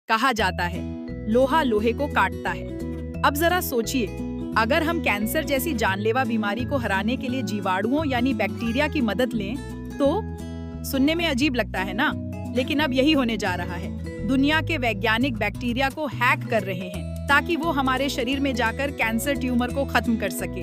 कहा जाता है, लोहा लोहे को काटता है। अब जरा सोचिए, अगर हम कैंसर जैसी जानलेवा बीमारी को हराने के लिए जीवाणुओं यानी बैक्टीरिया की मदद लें, तो सुनने में अजीब लगता है ना? लेकिन अब यही होने जा रहा है। दुनिया के वैज्ञानिक बैक्टीरिया को हैक कर रहे हैं ताकि वो हमारे शरीर में जाकर कैंसर ट्यूमर को खत्म कर सके।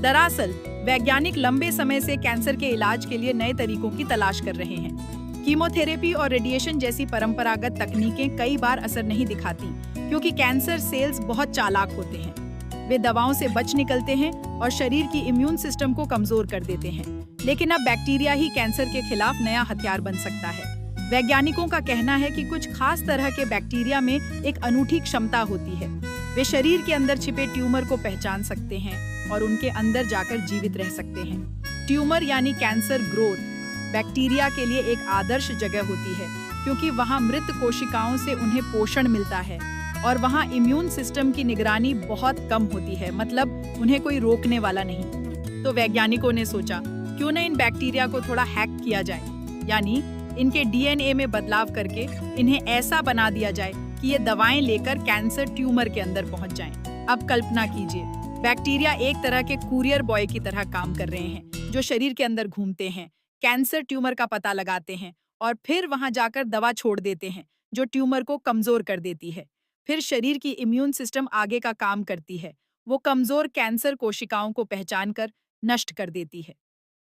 दरअसल वैज्ञानिक लंबे समय से कैंसर के इलाज के लिए नए तरीकों की तलाश कर रहे हैं। कीमोथेरेपी और रेडिएशन जैसी परंपरागत तकनीकें कई बार असर नहीं दिखाती, क्योंकि कैंसर सेल्स बहुत चालाक होते हैं। वे दवाओं से बच निकलते हैं और शरीर की इम्यून सिस्टम को कमजोर कर देते हैं। लेकिन अब बैक्टीरिया ही कैंसर के खिलाफ नया हथियार बन सकता है। वैज्ञानिकों का कहना है कि कुछ खास तरह के बैक्टीरिया में एक अनूठी क्षमता होती है। वे शरीर के अंदर छिपे ट्यूमर को पहचान सकते हैं और उनके अंदर जाकर जीवित रह सकते हैं। ट्यूमर यानी कैंसर ग्रोथ बैक्टीरिया के लिए एक आदर्श जगह होती है, क्योंकि वहां मृत कोशिकाओं से उन्हें पोषण मिलता है और वहां इम्यून सिस्टम की निगरानी बहुत कम होती है, मतलब उन्हें कोई रोकने वाला नहीं। तो वैज्ञानिकों ने सोचा, क्यों न इन बैक्टीरिया को थोड़ा हैक किया जाए, यानी इनके डीएनए में बदलाव करके इन्हें ऐसा बना दिया जाए कि ये दवाएं लेकर कैंसर ट्यूमर के अंदर पहुंच जाएं। अब कल्पना कीजिए, बैक्टीरिया एक तरह के कुरियर बॉय की तरह काम कर रहे हैं, जो शरीर के अंदर घूमते हैं, कैंसर ट्यूमर का पता लगाते हैं और फिर वहां जाकर दवा छोड़ देते हैं, जो ट्यूमर को कमजोर कर देती है। फिर शरीर की इम्यून सिस्टम आगे का काम करती है, वो कमजोर कैंसर कोशिकाओं को पहचान कर नष्ट कर देती है।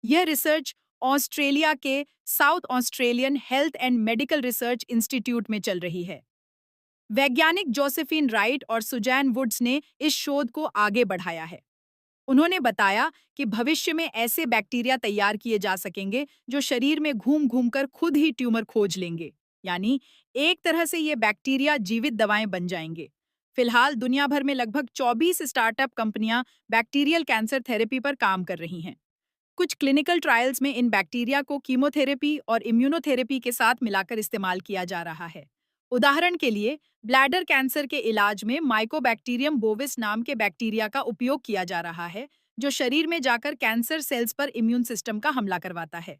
यह रिसर्च ऑस्ट्रेलिया के south Australian health and medical research institute में चल रही है। वैज्ञानिक जोसेफिन राइट और सुजैन वुड्स ने इस शोध को आगे बढ़ाया है। उन्होंने बताया कि भविष्य में ऐसे बैक्टीरिया तैयार किए जा सकेंगे जो शरीर में घूम घूम कर खुद ही ट्यूमर खोज लेंगे, यानी एक तरह से ये बैक्टीरिया जीवित दवाएं बन जाएंगे। फिलहाल दुनिया भर में लगभग 24 स्टार्टअप कंपनियां बैक्टीरियल कैंसर थेरेपी पर काम कर रही हैं। कुछ क्लिनिकल ट्रायल्स में इन बैक्टीरिया को कीमोथेरेपी और इम्यूनोथेरेपी के साथ मिलाकर इस्तेमाल किया जा रहा है। उदाहरण के लिए ब्लैडर कैंसर के इलाज में माइकोबैक्टीरियम बोविस नाम के बैक्टीरिया का उपयोग किया जा रहा है, जो शरीर में जाकर कैंसर सेल्स पर इम्यून सिस्टम का हमला करवाता है।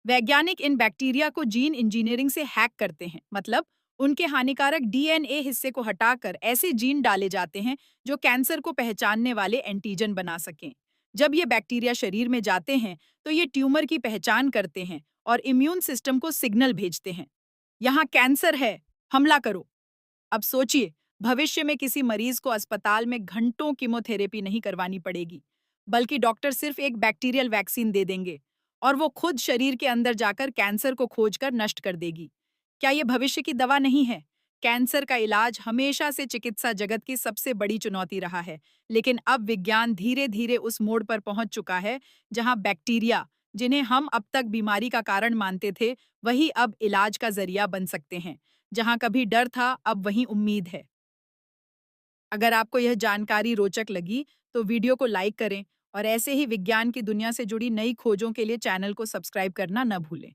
वैज्ञानिक इन बैक्टीरिया को जीन इंजीनियरिंग से हैक करते हैं, मतलब उनके हानिकारक डीएनए हिस्से को हटाकर ऐसे जीन डाले जाते हैं जो कैंसर को पहचानने वाले एंटीजन बना सकें। जब ये बैक्टीरिया शरीर में जाते हैं तो ये ट्यूमर की पहचान करते हैं और इम्यून सिस्टम को सिग्नल भेजते हैं, यहाँ कैंसर है, हमला करो। अब सोचिए, भविष्य में किसी मरीज को अस्पताल में घंटों कीमोथेरेपी नहीं करवानी पड़ेगी, बल्कि डॉक्टर सिर्फ एक बैक्टीरियल वैक्सीन दे देंगे और वो खुद शरीर के अंदर जाकर कैंसर को खोजकर नष्ट कर देगी। क्या ये भविष्य की दवा नहीं है? कैंसर का इलाज हमेशा से चिकित्सा जगत की सबसे बड़ी चुनौती रहा है, लेकिन अब विज्ञान धीरे धीरे उस मोड़ पर पहुंच चुका है जहां बैक्टीरिया, जिन्हें हम अब तक बीमारी का कारण मानते थे, वही अब इलाज का जरिया बन सकते हैं। जहां कभी डर था, अब वहीं उम्मीद है। अगर आपको यह जानकारी रोचक लगी तो वीडियो को लाइक करें और ऐसे ही विज्ञान की दुनिया से जुड़ी नई खोजों के लिए चैनल को सब्सक्राइब करना न भूलें।